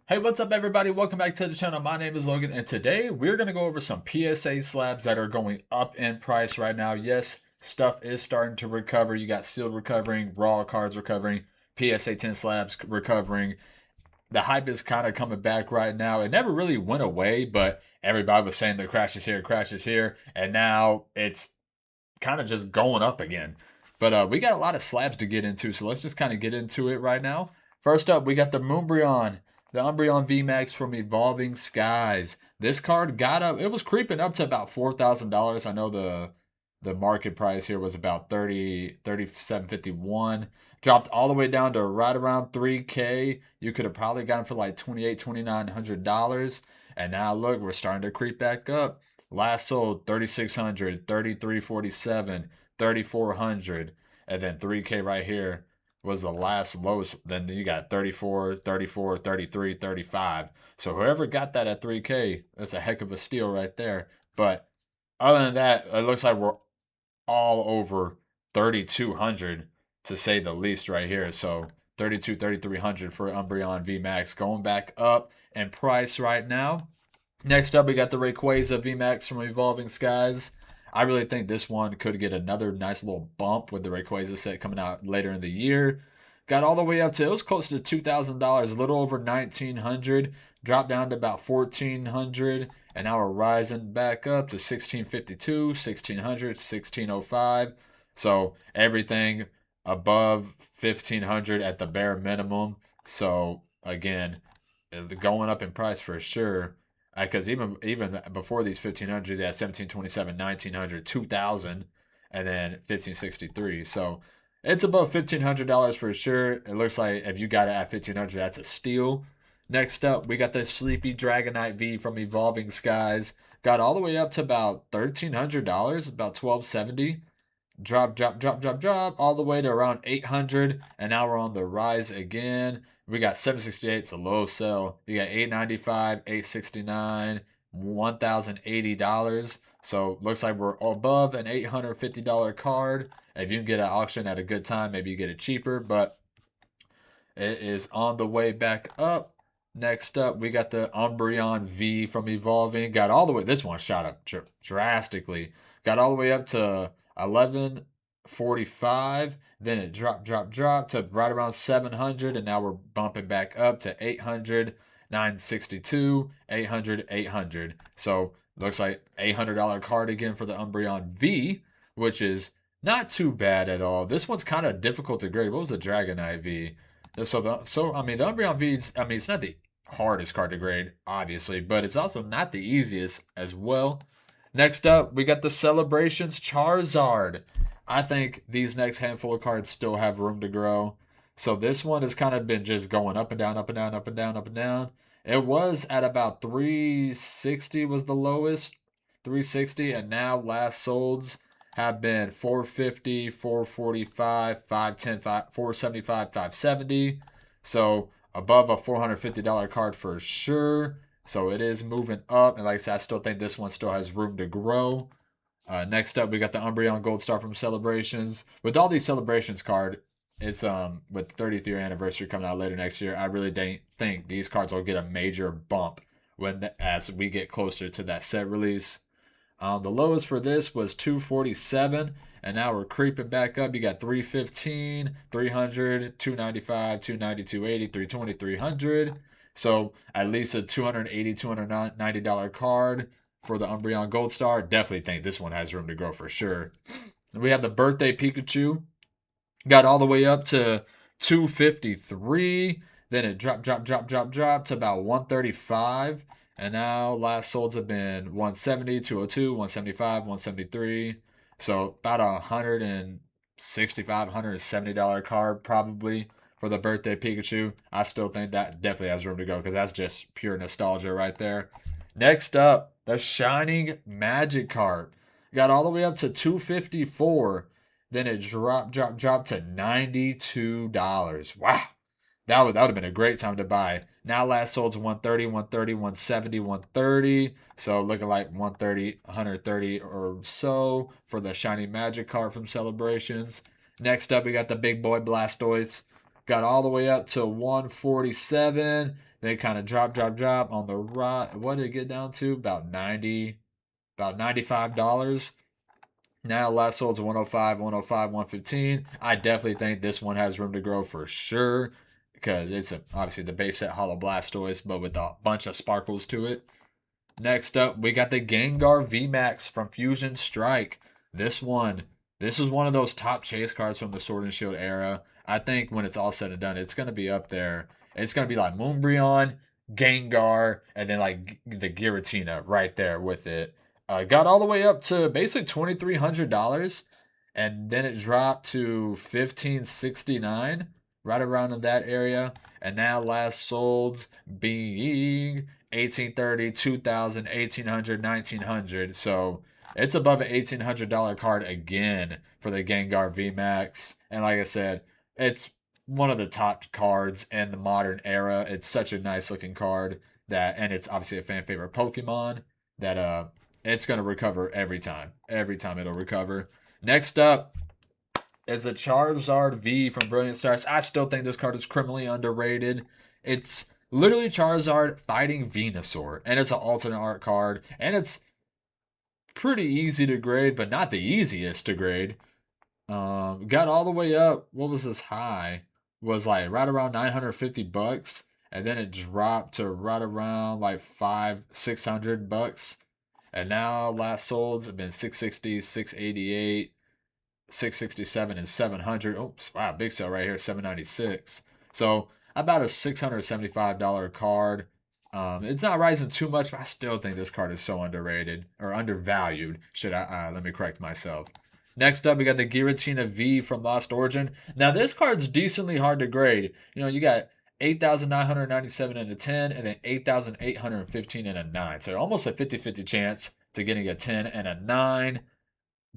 Hey, what's up, everybody? Welcome back to the channel. My name is Logan, and today we're going to go over some PSA slabs that are going up in price right now. Yes, stuff is starting to recover. You got sealed recovering, raw cards recovering, PSA 10 slabs recovering. The hype is kind of coming back right now. It never really went away, but everybody was saying the crash is here, and now it's kind of just going up again. But we got a lot of slabs to get into, so let's just kind of get into it right now. First up, we got the Moonbryon, the Umbreon VMAX from Evolving Skies. This card got up; it was creeping up to about $4,000. I know the market price here was about 37.51. Dropped all the way down to right around 3K. You could have probably gotten for like $2,900. And now look, we're starting to creep back up. Last sold 3,600, 3,347, 3,400, and then 3K right here was the last lowest. Then you got 34, 34, 33, 35. So whoever got that at 3K, that's a heck of a steal right there. But other than that, it looks like we're all over 3,200 to say the least right here. So 32, 3,300 for Umbreon VMAX going back up in price right now. Next up, we got the Rayquaza VMAX from Evolving Skies. I really think this one could get another nice little bump with the Rayquaza set coming out later in the year. Got all the way up to, it was close to $2,000, a little over 1,900, dropped down to about 1,400, and now we're rising back up to 1,652, 1,600, 1,605. So everything above 1,500 at the bare minimum. So again, going up in price for sure. Because even before these 1,500s, they had 1,727, 1,900, 2,000, and then 1,563. So it's above $1,500 for sure. It looks like if you got it at 1,500, that's a steal. Next up, we got the Sleepy Dragonite V from Evolving Skies. Got all the way up to about $1,300, about $1,270. Drop, all the way to around 800, and now we're on the rise again. We got 768, it's a low sell. You got 895, 869, $1,080. So looks like we're above an $850 card. If you can get an auction at a good time, maybe you get it cheaper, but it is on the way back up. Next up, we got the Umbreon V from Evolving. Got all the way, this one shot up drastically. Got all the way up to 1145. Then it dropped to right around 700. And now we're bumping back up to 800, 962, 800, 800. So looks like $800 card again for the Umbreon V, which is not too bad at all. This one's kind of difficult to grade. What was the Dragonite V? So I mean the Umbreon V's, I mean it's not the hardest card to grade, obviously, but it's also not the easiest as well. Next up, we got the Celebrations Charizard. I think these next handful of cards still have room to grow. So this one has kind of been just going up and down, up and down, up and down, up and down. It was at about 360 was the lowest, 360, and now last solds have been 450, 445, 510, 475, 570. So above a $450 card for sure. So it is moving up. And like I said, I still think this one still has room to grow. Next up, we got the Umbreon Gold Star from Celebrations. With all these Celebrations card, it's with 30th year anniversary coming out later next year. I really don't think these cards will get a major bump as we get closer to that set release. The lowest for this was 247, and now we're creeping back up. You got 315, 300, 295, 290, 280, 320, 300. So at least a $280, $290 card for the Umbreon Gold Star. Definitely think this one has room to grow for sure. We have the Birthday Pikachu. Got all the way up to 253. Then it dropped to about 135. And now last solds have been 170, 202, 175, 173. So about $165, $170 card probably for the Birthday Pikachu. I still think that definitely has room to go because that's just pure nostalgia right there. Next up, the Shining Magikarp. Got all the way up to 254. Then it dropped to $92. Wow. That would have been a great time to buy. Now last sold's 130, 130, 170, 130. So looking like 130, 130 or so for the Shiny Magikarp from Celebrations. Next up, we got the big boy Blastoise. Got all the way up to 147. They kind of drop on the right. What did it get down to? About $95. Now last sold's 105, 105, 115. I definitely think this one has room to grow for sure because it's obviously the base set Hollow Blastoise, but with a bunch of sparkles to it. Next up, we got the Gengar VMAX from Fusion Strike. This one, this is one of those top chase cards from the Sword and Shield era. I think when it's all said and done, it's going to be up there. It's going to be like Moonbreon, Gengar, and then like the Giratina right there with it. Got all the way up to basically $2,300, and then it dropped to 1569, right around in that area. And now last sold being 1830, 2000, 1800, 1900. So it's above an $1,800 card again for the Gengar VMAX. And like I said, it's one of the top cards in the modern era. It's such a nice looking card that, and it's obviously a fan favorite Pokemon that it's gonna recover every time. Every time it'll recover. Next up is the Charizard V from Brilliant Stars. I still think this card is criminally underrated. It's literally Charizard fighting Venusaur, and it's an alternate art card, and it's pretty easy to grade, but not the easiest to grade. Got all the way up. What was this high? Was like right around $950, and then it dropped to right around like $600, and now last sold have been 660, 688. 667 and 700. Oops, wow, big sale right here, 796. So about a $675 card. It's not rising too much, but I still think this card is so underrated or undervalued. Should I? Let me correct myself. Next up, we got the Giratina V from Lost Origin. Now this card's decently hard to grade. You know, you got 8,997 in a 10, and then 8,815 in a 9. So almost a 50-50 chance to getting a 10 and a 9.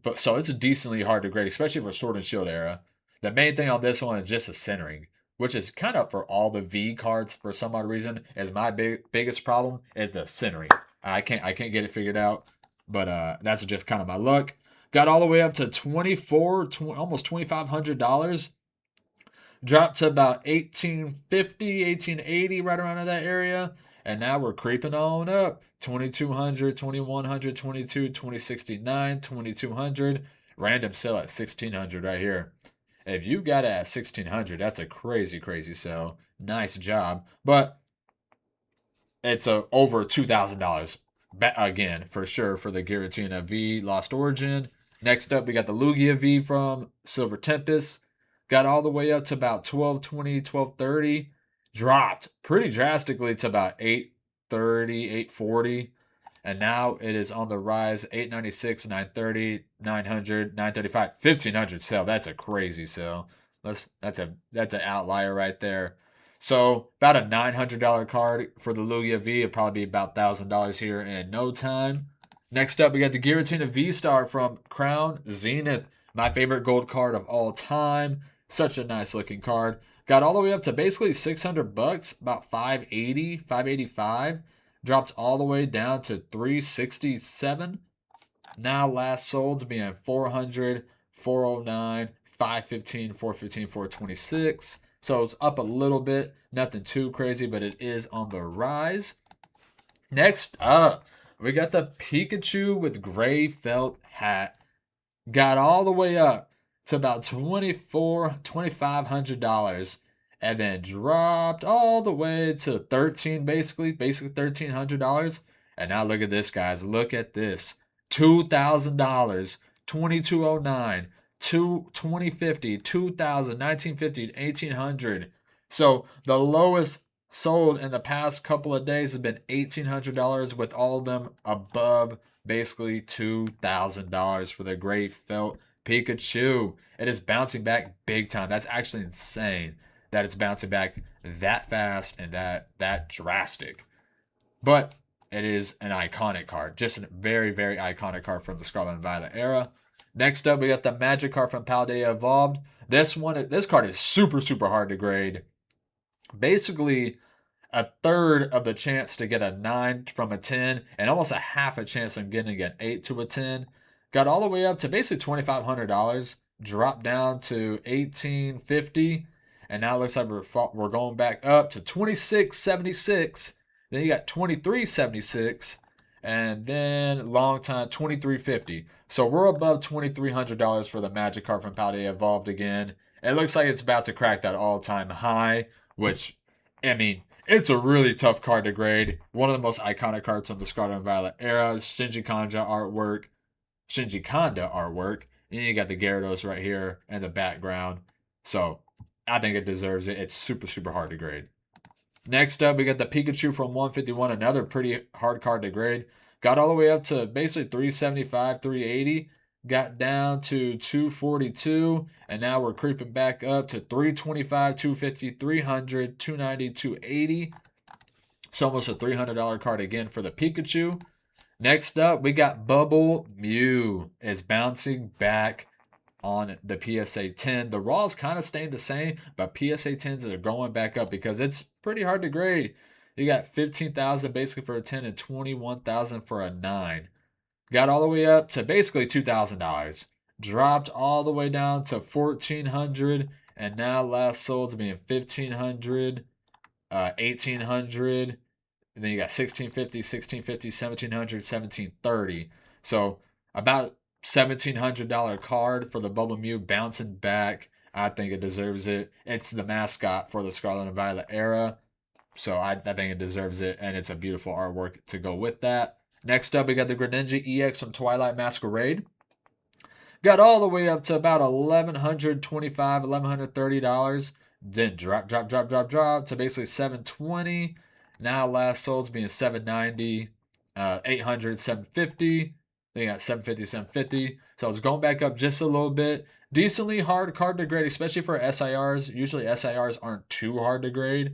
But so it's decently hard to grade, especially for Sword and Shield era. The main thing on this one is just the centering, which is kind of for all the V cards for some odd reason. Is my biggest problem is the centering. I can't get it figured out, but that's just kind of my luck. Got all the way up to almost $2,500. Dropped to about 1850, 1880, right around in that area. And now we're creeping on up. 2200, 2100, 22, 2069, 2200. Random sale at 1600 right here. If you got it at 1600, that's a crazy, crazy sale. Nice job. But it's over $2,000 again for sure for the Giratina V Lost Origin. Next up, we got the Lugia V from Silver Tempest. Got all the way up to about 1220, 1230. Dropped pretty drastically to about 830, 840. And now it is on the rise, 896, 930, 900, 935, 1500 sale. That's a crazy sale. That's an outlier right there. So about a $900 card for the Lugia V. It'll probably be about $1,000 here in no time. Next up, we got the Giratina V-Star from Crown Zenith. My favorite gold card of all time. Such a nice looking card. Got all the way up to basically $600, about 580, 585. Dropped all the way down to 367. Now last sold being 400, 409, 515, 415, 426. So it's up a little bit. Nothing too crazy, but it is on the rise. Next up, we got the Pikachu with gray felt hat. Got all the way up to about $2,500, and then dropped all the way to basically $1,300. And now look at this, guys. Look at this. $2,000, 2209, 2050, 2000, 1950, 1800. So the lowest sold in the past couple of days have been $1,800, with all of them above basically $2,000 for the gray felt Pikachu. It is bouncing back big time. That's actually insane that it's bouncing back that fast and that drastic. But it is an iconic card. Just a very, very iconic card from the Scarlet and Violet era. Next up, we got the Magic card from Paldea Evolved. This card is super, super hard to grade. Basically, a third of the chance to get a 9 from a 10, and almost a half a chance of getting an 8 to a 10. Got all the way up to basically $2,500. Dropped down to $1,850. and now it looks like we're going back up to 26.76. Then you got 23.76, and then long time 23.50. So we're above $2,300 for the Magic card from Paldea Evolved again. It looks like it's about to crack that all-time high, which, I mean, it's a really tough card to grade. One of the most iconic cards from the Scarlet and Violet era. Shinji Kanda artwork. And you got the Gyarados right here in the background. So I think it deserves it. It's super, super hard to grade. Next up, we got the Pikachu from 151. Another pretty hard card to grade. Got all the way up to basically 375, 380. Got down to 242. And now we're creeping back up to 325, 250, 300, 290, 280. It's almost a $300 card again for the Pikachu. Next up, we got Bubble Mew is bouncing back on the PSA 10. The raws kind of staying the same, but PSA 10s are going back up because it's pretty hard to grade. You got 15,000 basically for a 10 and 21,000 for a 9. Got all the way up to basically $2,000. Dropped all the way down to 1,400, and now last sold to being 1,500, 1,800. And then you got 1650, 1650, 1700, 1730. So about $1,700 card for the Bubble Mew bouncing back. I think it deserves it. It's the mascot for the Scarlet and Violet era. So I think it deserves it. And it's a beautiful artwork to go with that. Next up, we got the Greninja EX from Twilight Masquerade. Got all the way up to about $1,125, $1,130. Then drop to basically $720. Now last sold's being $790, $800, $750. Then you got $750, $750. So it's going back up just a little bit. Decently hard card to grade, especially for SIRs. Usually SIRs aren't too hard to grade.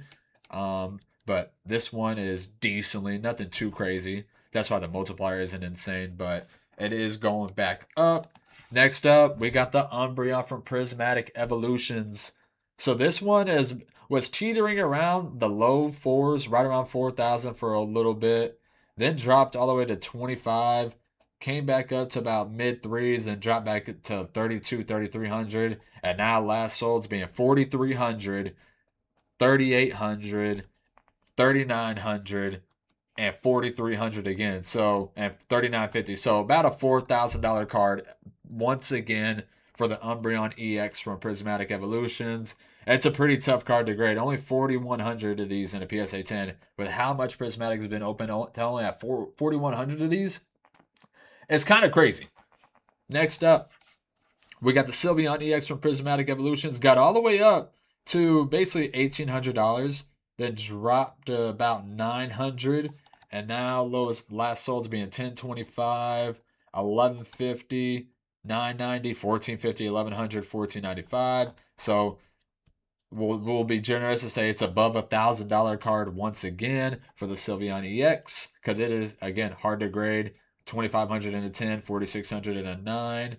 But this one is decently, nothing too crazy. That's why the multiplier isn't insane, but it is going back up. Next up, we got the Umbreon from Prismatic Evolutions. So this one was teetering around the low fours, right around 4,000 for a little bit. Then dropped all the way to 25. Came back up to about mid threes and dropped back to 32, 3,300. And now last sold's being 4,300, 3,800, 3,900, and 4,300 again. So, and 3,950. So about a $4,000 card once again for the Umbreon EX from Prismatic Evolutions. It's a pretty tough card to grade. Only 4,100 of these in a PSA 10. With how much Prismatic has been open to only have 4,100 of these, it's kind of crazy. Next up, we got the Sylveon EX from Prismatic Evolutions. Got all the way up to basically $1,800. Then dropped to about 900. And now last sold's being 1025, 1150, 990, 1450, 1100, 1495. So we'll be generous to say it's above $1,000 card once again for the Sylveon EX because it is, again, hard to grade. 2,500 in a 10, 4,600 in a 9.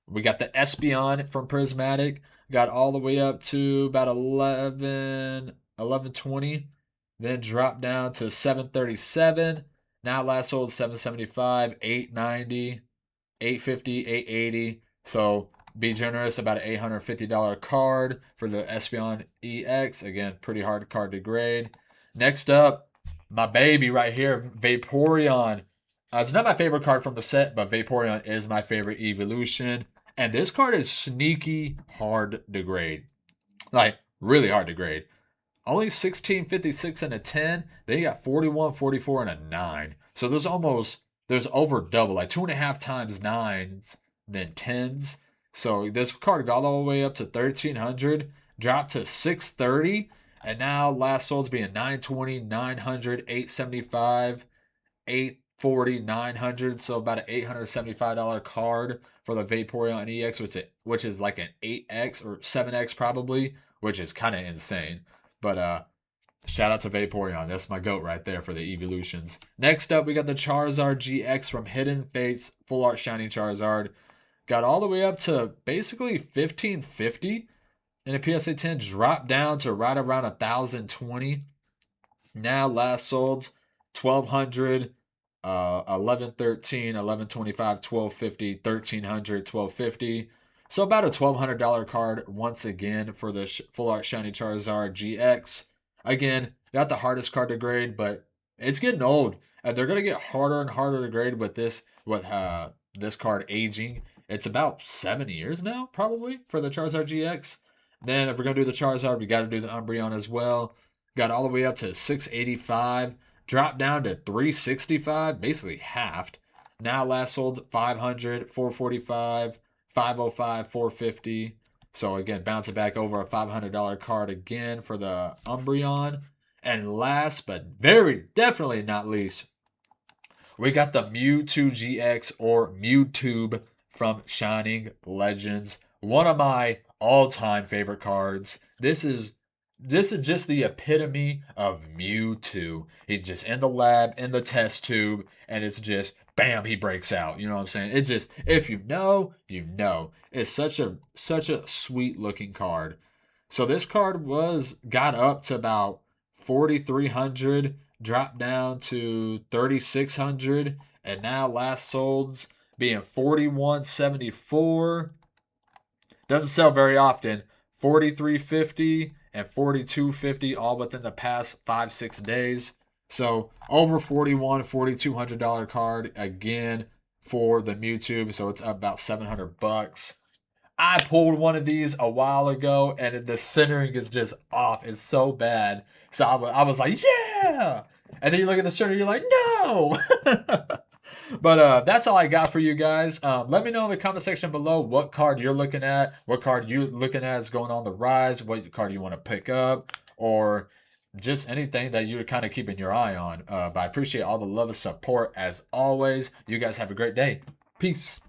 We got the Espeon from Prismatic. Got all the way up to about 1120. Then dropped down to 737. Now last sold 775, 890, 850, 880. So be generous, about an $850 card for the Espeon EX. Again, pretty hard card to grade. Next up, my baby right here, Vaporeon. It's not my favorite card from the set, but Vaporeon is my favorite evolution. And this card is sneaky hard to grade. Like, really hard to grade. Only 1656 and a 10. They got 41, 44, and a 9. So there's over double, like 2.5 times 9s than 10s. So this card got all the way up to 1,300, dropped to 630, and now last sold's being 920, 900, 875, 840, 900. So about an $875 card for the Vaporeon EX, which is like an 8X or 7X probably, which is kind of insane. But shout out to Vaporeon. That's my GOAT right there for the evolutions. Next up, we got the Charizard GX from Hidden Fates Full Art Shiny Charizard. Got all the way up to basically 1,550 in a PSA 10. Dropped down to right around 1,020. Now last sold 1,200, 1113, 1125, 1250, 1300, 1250. So about a $1,200 card once again for the Full Art Shiny Charizard GX. Again, not the hardest card to grade, but it's getting old. And they're gonna get harder and harder to grade with this card aging. It's about 7 years now, probably, for the Charizard GX. Then if we're gonna do the Charizard, we gotta do the Umbreon as well. Got all the way up to 685, dropped down to 365, basically halved. Now last sold 500, 445, 505, 450. So again, bouncing back over a $500 card again for the Umbreon. And last but very definitely not least, we got the Mewtwo GX or Mewtube from Shining Legends. One of my all-time favorite cards. This is just the epitome of Mewtwo. He's just in the lab, in the test tube, and it's just bam, he breaks out. You know what I'm saying? It's just, if you know, you know. It's such a sweet looking card. So this card got up to about 4,300, dropped down to 3,600, and now last sold's being 4,174. Doesn't sell very often. 4,350 and 4,250 all within the past 5-6 days. So over $4,200 card again for the Mewtwo. So it's up about $700. I pulled one of these a while ago and the centering is just off. It's so bad. So I was like, yeah. And then you look at the center, you're like, no. But that's all I got for you guys. Let me know in the comment section below what card you're looking at, what card you're looking at is going on the rise, what card you want to pick up, or just anything that you're kind of keeping your eye on. But I appreciate all the love and support as always. You guys have a great day. Peace.